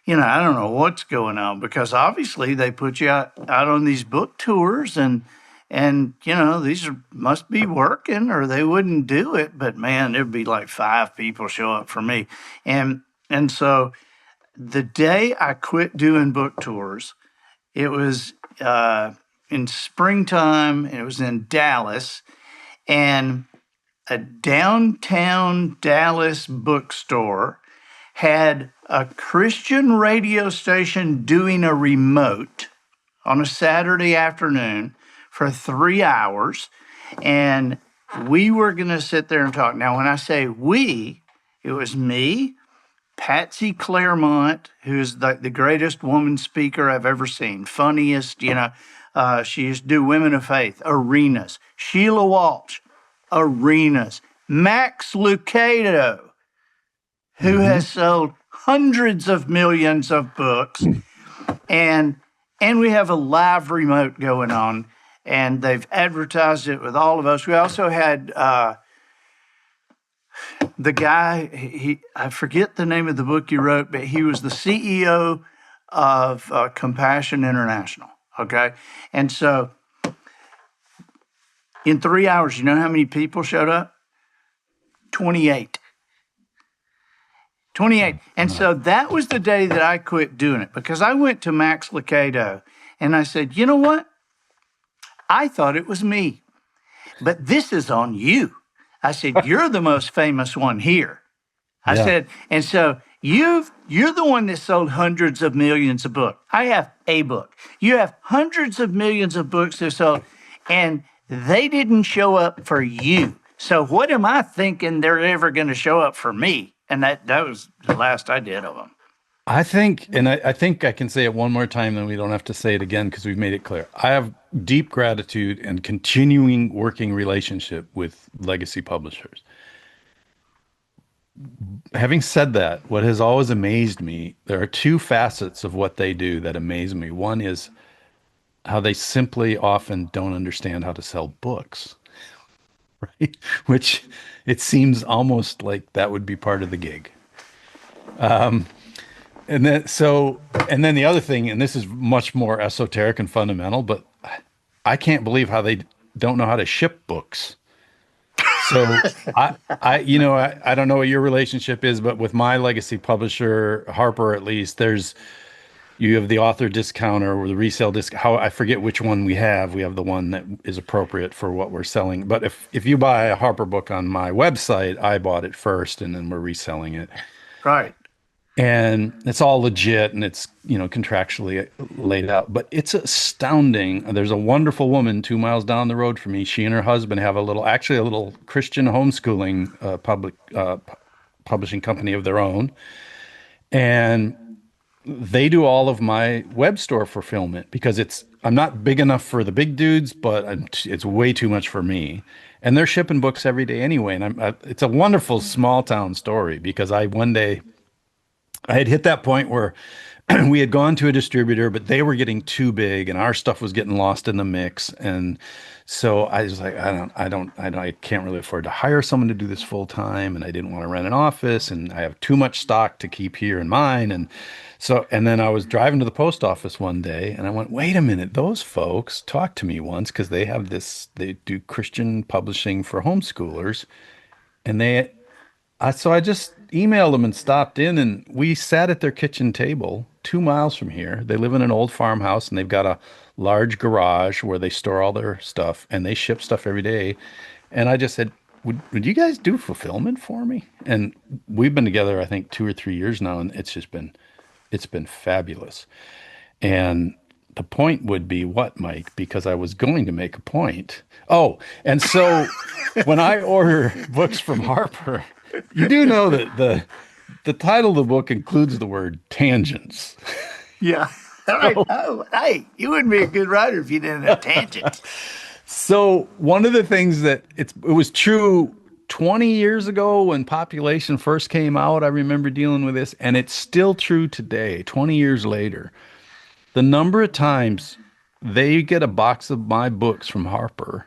I don't know what's going on, because obviously they put you out on these book tours, and these must be working or they wouldn't do it. But man, there'd be like five people show up for me. And so the day I quit doing book tours, it was in springtime, and it was in Dallas, and a downtown Dallas bookstore had a Christian radio station doing a remote on a Saturday afternoon for 3 hours. And we were going to sit there and talk. Now, when I say we, it was me, Patsy Claremont, who's the greatest woman speaker I've ever seen, funniest, she used to do Women of Faith, arenas. Sheila Walsh, arenas. Max Lucado, who Hmm. has sold hundreds of millions of books, and we have a live remote going on, and they've advertised it with all of us. We also had the guy, I forget the name of the book he wrote, but he was the CEO of Compassion International. Okay. And so in 3 hours, you know how many people showed up? 28. 28. And Wow. so that was the day that I quit doing it, because I went to Max Lucado and I said, you know what? I thought it was me, but this is on you. I said, you're the most famous one here. I Yeah. said, and so you're the one that sold hundreds of millions of books. I have a book. You have hundreds of millions of books that sold, and they didn't show up for you. So what am I thinking they're ever going to show up for me? And that was the last I did of them. I think, and I think I can say it one more time, then we don't have to say it again because we've made it clear. I have deep gratitude and continuing working relationship with legacy publishers. Having said that, what has always amazed me, there are two facets of what they do that amaze me. One is how they simply often don't understand how to sell books, right? Which it seems almost like that would be part of the gig. And then the other thing, and this is much more esoteric and fundamental, but I can't believe how they don't know how to ship books. So I don't know what your relationship is, but with my legacy publisher, Harper, at least, there's You have the author discount or the resale discount. How I forget which one we have. We have the one that is appropriate for what we're selling. But if you buy a Harper book on my website, I bought it first, and then we're reselling it. Right. And it's all legit, and it's contractually laid out. But it's astounding. There's a wonderful woman 2 miles down the road from me. She and her husband have actually a little Christian homeschooling publishing company of their own, and they do all of my web store fulfillment because I'm not big enough for the big dudes, but it's way too much for me. And they're shipping books every day anyway. And it's a wonderful small town story because one day I had hit that point where we had gone to a distributor, but they were getting too big and our stuff was getting lost in the mix. And so I was like, I can't really afford to hire someone to do this full time. And I didn't want to rent an office, and I have too much stock to keep here in mine. And then I was driving to the post office one day and I went, wait a minute, those folks talked to me once because they do Christian publishing for homeschoolers. And so I just emailed them and stopped in, and we sat at their kitchen table 2 miles from here. They live in an old farmhouse, and they've got a large garage where they store all their stuff, and they ship stuff every day. And I just said, would you guys do fulfillment for me? And we've been together, I think, 2 or 3 years now, and it's been fabulous. And the point would be what, Mike? Because I was going to make a point. Oh, and so when I order books from Harper, you do know that the title of the book includes the word tangents. Yeah. Oh, hey, you wouldn't be a good writer if you didn't have tangents. So one of the things that it was true 20 years ago when population first came out, I remember dealing with this, and it's still true today, 20 years later. The number of times they get a box of my books from Harper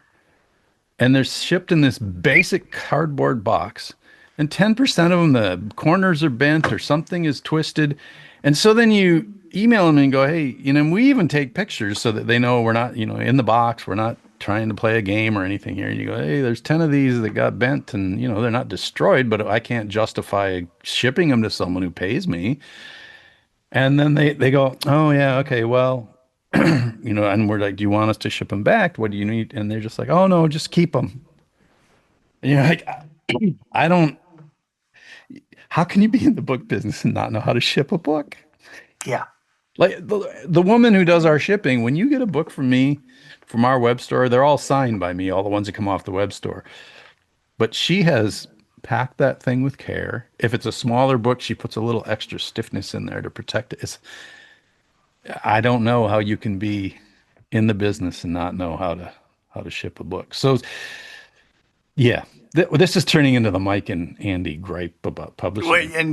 and they're shipped in this basic cardboard box, and 10% of them, the corners are bent or something is twisted. And so then you email them and go, hey, we even take pictures so that they know we're not, in the box, we're not trying to play a game or anything here. And you go, hey, there's 10 of these that got bent and, they're not destroyed, but I can't justify shipping them to someone who pays me. And then they go, oh, yeah, okay, well, and we're like, do you want us to ship them back? What do you need? And they're just like, oh, no, just keep them. And you're like, I don't, how can you be in the book business and not know how to ship a book? Yeah. Like the woman who does our shipping, when you get a book from me, from our web store, they're all signed by me, all the ones that come off the web store. But she has pack that thing with care. If it's a smaller book, she puts a little extra stiffness in there to protect it. I don't know how you can be in the business and not know how to ship a book. So yeah, this is turning into the Mike and Andy gripe about publishing. Well, and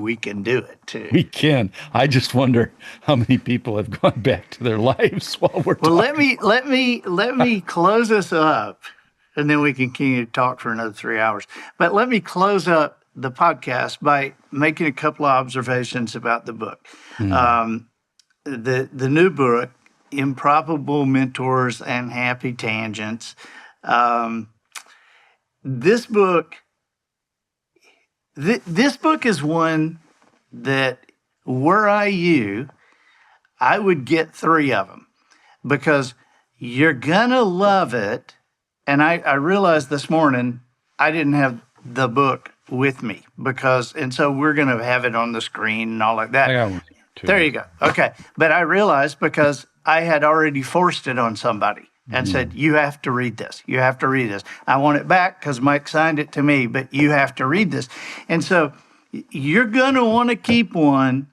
we can do it too. We can. I just wonder how many people have gone back to their lives while we're talking. Well, let me close us up, and then we can continue to talk for another 3 hours. But let me close up the podcast by making a couple of observations about the book. The new book, Improbable Mentors and Happy Tangents. This book is one that, were I you, I would get 3 of them because you're gonna love it. And I realized this morning I didn't have the book with me and so we're going to have it on the screen and all like that. I got one too. There you go. Okay. But I realized because I had already forced it on somebody and said, you have to read this. You have to read this. I want it back because Mike signed it to me, but you have to read this. And so you're going to want to keep one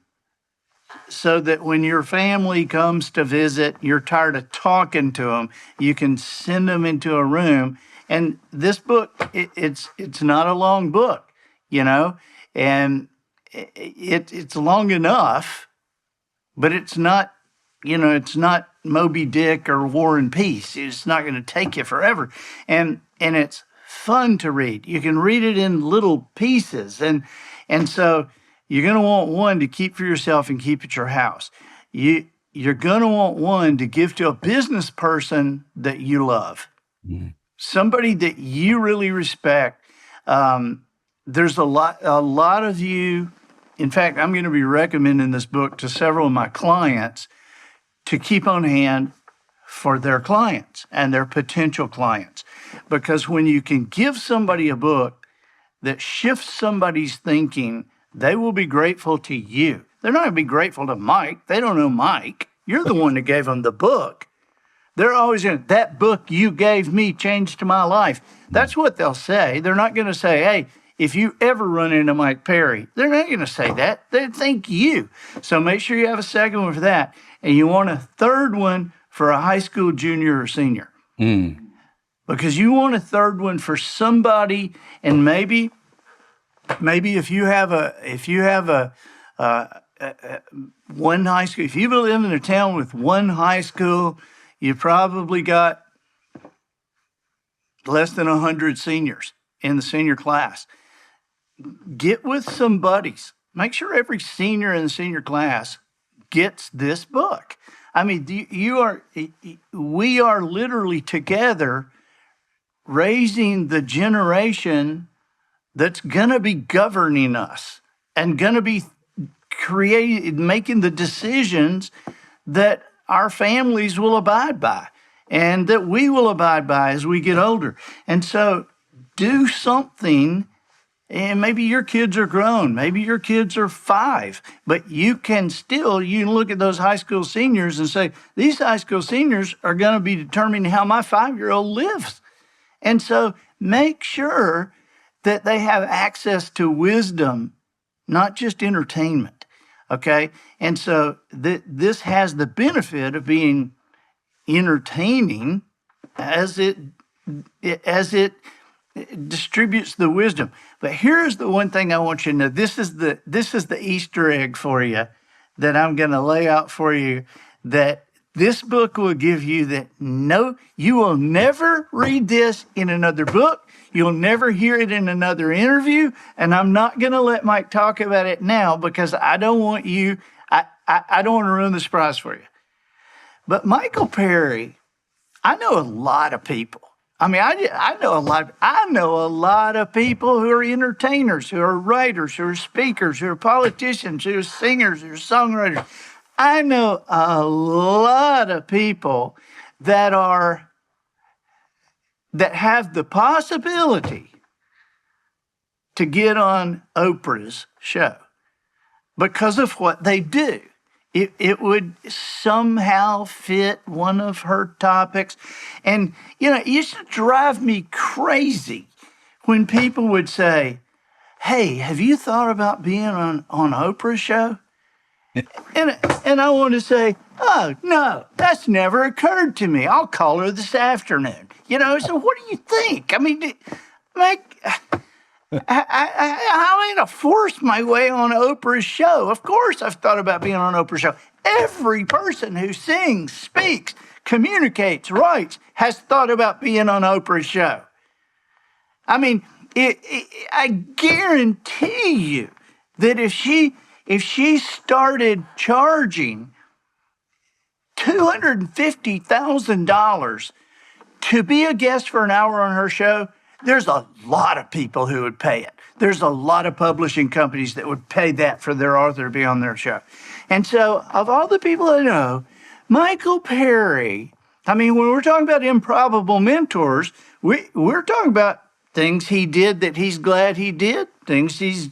so that when your family comes to visit, you're tired of talking to them, you can send them into a room. And this book, it's not a long book, and it's long enough, but it's not, it's not Moby Dick or War and Peace. It's not going to take you forever. And it's fun to read. You can read it in little pieces. And so you're going to want one to keep for yourself and keep at your house. You're going to want one to give to a business person that you love, somebody that you really respect. There's a lot of you In fact, I'm going to be recommending this book to several of my clients to keep on hand for their clients and their potential clients. Because when you can give somebody a book that shifts somebody's thinking, they will be grateful to you. They're not going to be grateful to Mike. They don't know Mike. You're the one that gave them the book. They're always going to, that book you gave me changed my life. That's what they'll say. They're not going to say, hey, if you ever run into Mike Perry, they're not going to say that. They think you. So make sure you have a second one for that. And you want a third one for a high school junior or senior. Because you want a third one for somebody, and maybe if you have one high school, if you live in a town with one high school, you probably got less than 100 seniors in the senior class. Get with some buddies. Make sure every senior in the senior class gets this book. I mean, we are literally together raising the generation that's going to be governing us and going to be making the decisions that our families will abide by and that we will abide by as we get older. And so do something. And maybe your kids are grown, maybe your kids are 5, but you can look at those high school seniors and say, these high school seniors are going to be determining how my 5-year-old lives. And so make sure that they have access to wisdom, not just entertainment, okay? And so this has the benefit of being entertaining as it distributes the wisdom. But here's the one thing I want you to know. This is the Easter egg for you that I'm going to lay out for you, that this book will give you, that you will never read this in another book. You'll never hear it in another interview. And I'm not going to let Mike talk about it now because I don't want to ruin the surprise for you. But Michael Perry, I know a lot of people. I mean, I know a lot of people who are entertainers, who are writers, who are speakers, who are politicians, who are singers, who are songwriters. I know a lot of people that have the possibility to get on Oprah's show because of what they do. It would somehow fit one of her topics. And, it used to drive me crazy when people would say, hey, have you thought about being on Oprah's show? and I want to say, oh, no, that's never occurred to me. I'll call her this afternoon. So what do you think? I mean, I'm going to force my way on Oprah's show. Of course, I've thought about being on Oprah's show. Every person who sings, speaks, communicates, writes, has thought about being on Oprah's show. I mean, I guarantee you that if she started charging $250,000 to be a guest for an hour on her show, there's a lot of people who would pay it. There's a lot of publishing companies that would pay that for their author to be on their show. And so of all the people I know, Michael Perry, I mean, when we're talking about improbable mentors, we're talking about things he did that he's glad he did, things he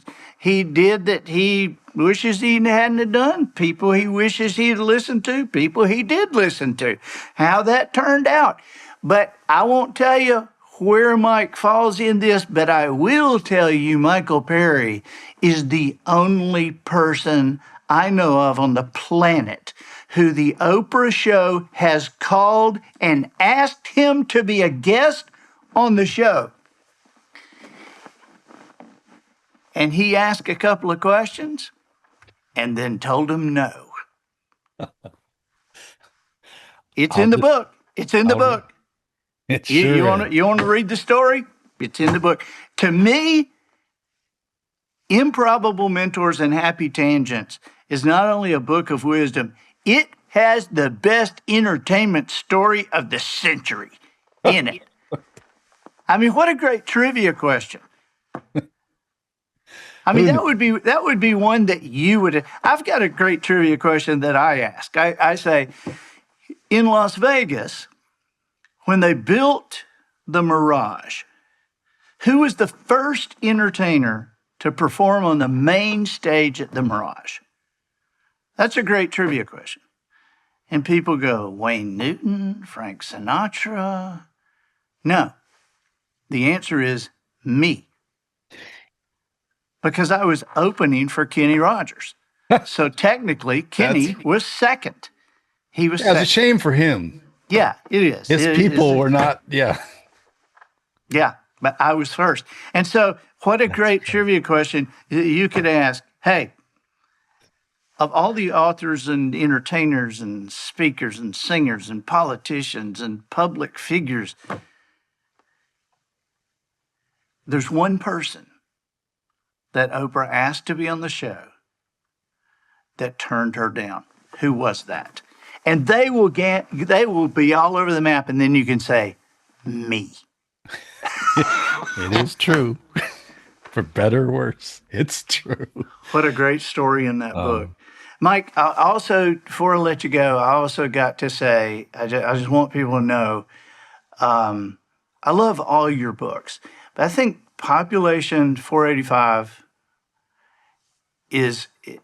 did that he wishes he hadn't done, people he wishes he'd listened to, people he did listen to, how that turned out. But I won't tell you where Mike falls in this, but I will tell you Michael Perry is the only person I know of on the planet who the Oprah show has called and asked him to be a guest on the show. And he asked a couple of questions and then told him no. It's in the book. It's in the book. You want to read the story? It's in the book. To me, Improbable Mentors and Happy Tangents is not only a book of wisdom, it has the best entertainment story of the century in it. I mean, what a great trivia question. I mean, Who that would be one that you would. I've got a great trivia question that I ask. I say, in Las Vegas, when they built the Mirage, who was the first entertainer to perform on the main stage at the Mirage? That's a great trivia question. And people go, Wayne Newton, Frank Sinatra. No, the answer is me, because I was opening for Kenny Rogers. So technically, That's Kenny was second. He was yeah, it's a second. shame for him. Yeah, it is. His people were not. Yeah, Yeah, but I was first. And so, what a great trivia question you could ask. Hey, of all the authors and entertainers and speakers and singers and politicians and public figures, there's one person that Oprah asked to be on the show that turned her down. Who was that? And they will be all over the map, and then you can say, me. it is true. For better or worse, it's true. What a great story in that book. Mike, I also, before I let you go, I also got to say, I just want people to know, I love all your books, but I think Population 485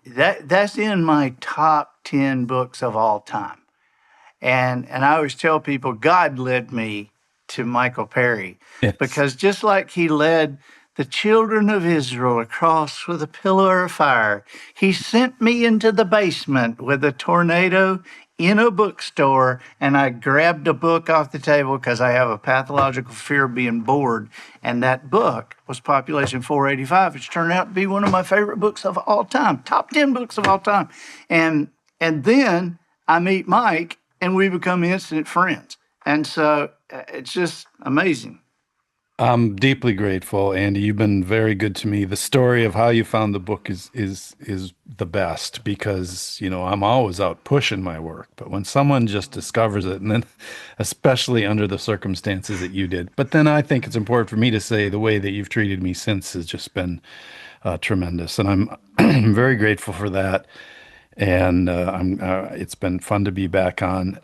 that's in my top 10 books of all time. And I always tell people God led me to Michael Perry, yes, because just like he led the children of Israel across with a pillar of fire, he sent me into the basement with a tornado in a bookstore, and I grabbed a book off the table because I have a pathological fear of being bored. And that book was Population 485, which turned out to be one of my favorite books of all time, top 10 books of all time. And then I meet Mike, and we become instant friends. And so it's just amazing. I'm deeply grateful, Andy. You've been very good to me. The story of how you found the book is the best, because, I'm always out pushing my work. But when someone just discovers it, and then especially under the circumstances that you did, but then I think it's important for me to say the way that you've treated me since has just been tremendous. And I'm very grateful for that. And it's been fun to be back on.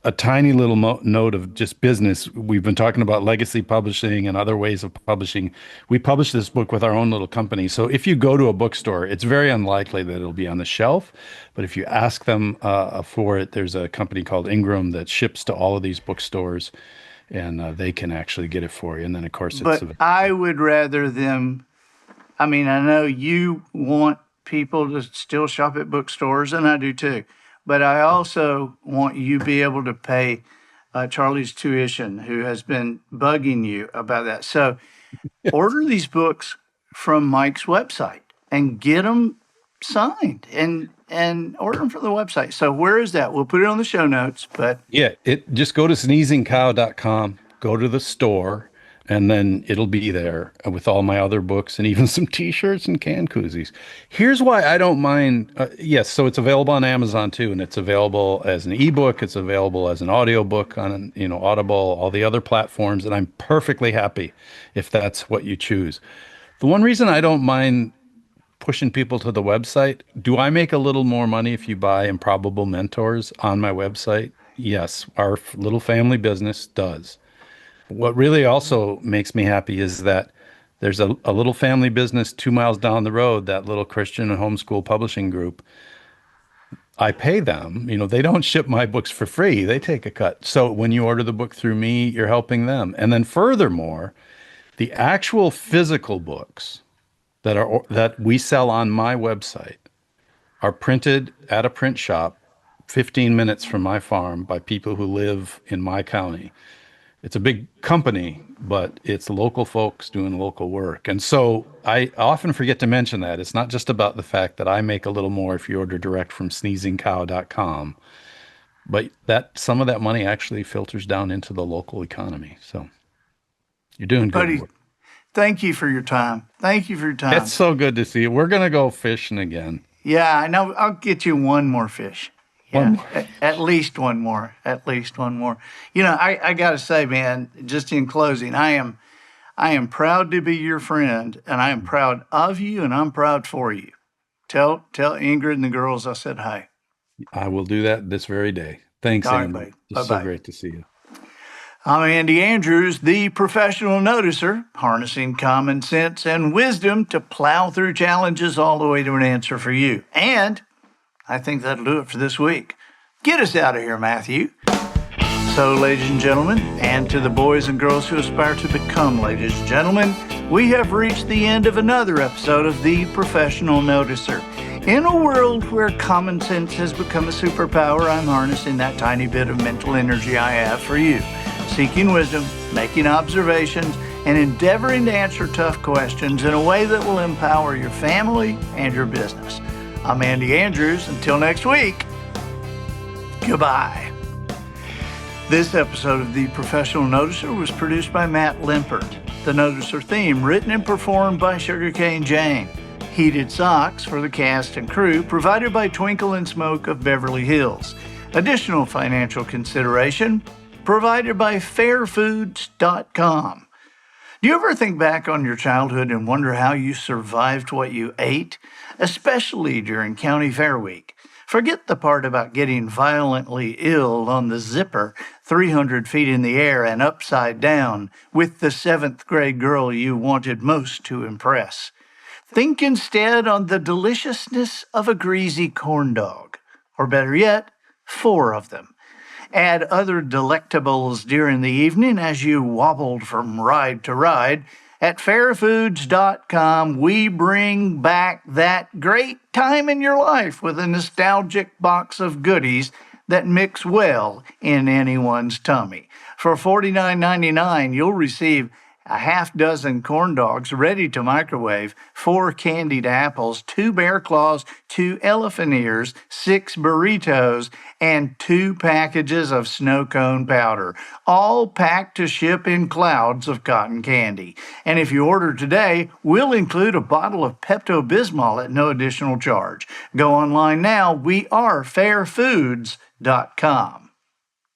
A tiny little note of just business. We've been talking about legacy publishing and other ways of publishing. We publish this book with our own little company. So if you go to a bookstore, it's very unlikely that it'll be on the shelf. But if you ask them for it, there's a company called Ingram that ships to all of these bookstores, and they can actually get it for you. And then, of course, but I would rather them. I mean, I know you want people to still shop at bookstores, and I do too. But I also want you to be able to pay Charlie's tuition, who has been bugging you about that. So order these books from Mike's website and get them signed and order them from the website. So where is that? We'll put it on the show notes. But yeah, just go to sneezingcow.com, go to the store, and then it'll be there with all my other books and even some T-shirts and can koozies. Here's why I don't mind. Yes, so it's available on Amazon too, and it's available as an ebook. It's available as an audiobook on Audible, all the other platforms, and I'm perfectly happy if that's what you choose. The one reason I don't mind pushing people to the website, do I make a little more money if you buy Improbable Mentors on my website? Yes, our little family business does. What really also makes me happy is that there's a little family business 2 miles down the road, that little Christian and homeschool publishing group. I pay them. They don't ship my books for free. They take a cut. So when you order the book through me, you're helping them. And then furthermore, the actual physical books that we sell on my website are printed at a print shop 15 minutes from my farm by people who live in my county. It's a big company, but it's local folks doing local work. And so I often forget to mention that. It's not just about the fact that I make a little more if you order direct from sneezingcow.com, but that some of that money actually filters down into the local economy. So you're doing good buddy, work. Thank you for your time. Thank you for your time. It's so good to see you. We're going to go fishing again. Yeah, I know. I'll get you one more fish. Yeah, at least one more. At least one more. I got to say, man, just in closing, I I am proud to be your friend, and I am proud of you, and I'm proud for you. Tell Ingrid and the girls I said hi. I will do that this very day. Thanks, All right, Andy. buddy. It's so Bye-bye. great to see you. I'm Andy Andrews, the professional noticer, harnessing common sense and wisdom to plow through challenges all the way to an answer for you. And I think that'll do it for this week. Get us out of here, Matthew. So, ladies and gentlemen, and to the boys and girls who aspire to become ladies and gentlemen, we have reached the end of another episode of The Professional Noticer. In a world where common sense has become a superpower, I'm harnessing that tiny bit of mental energy I have for you, seeking wisdom, making observations, and endeavoring to answer tough questions in a way that will empower your family and your business. I'm Andy Andrews. Until next week, goodbye. This episode of The Professional Noticer was produced by Matt Limpert. The Noticer theme written and performed by Sugarcane Jane. Heated socks for the cast and crew provided by Twinkle and Smoke of Beverly Hills. Additional financial consideration provided by fairfoods.com. Do you ever think back on your childhood and wonder how you survived what you ate, especially during county fair week? Forget the part about getting violently ill on the zipper 300 feet in the air and upside down with the 7th grade girl you wanted most to impress. Think instead on the deliciousness of a greasy corn dog, or better yet, 4 of them. Add other delectables during the evening as you wobbled from ride to ride. At fairfoods.com, we bring back that great time in your life with a nostalgic box of goodies that mix well in anyone's tummy. For $49.99, you'll receive a half dozen corn dogs ready to microwave, 4 candied apples, 2 bear claws, 2 elephant ears, 6 burritos, and 2 packages of snow cone powder, all packed to ship in clouds of cotton candy. And if you order today, we'll include a bottle of Pepto-Bismol at no additional charge. Go online now. We are fairfoods.com.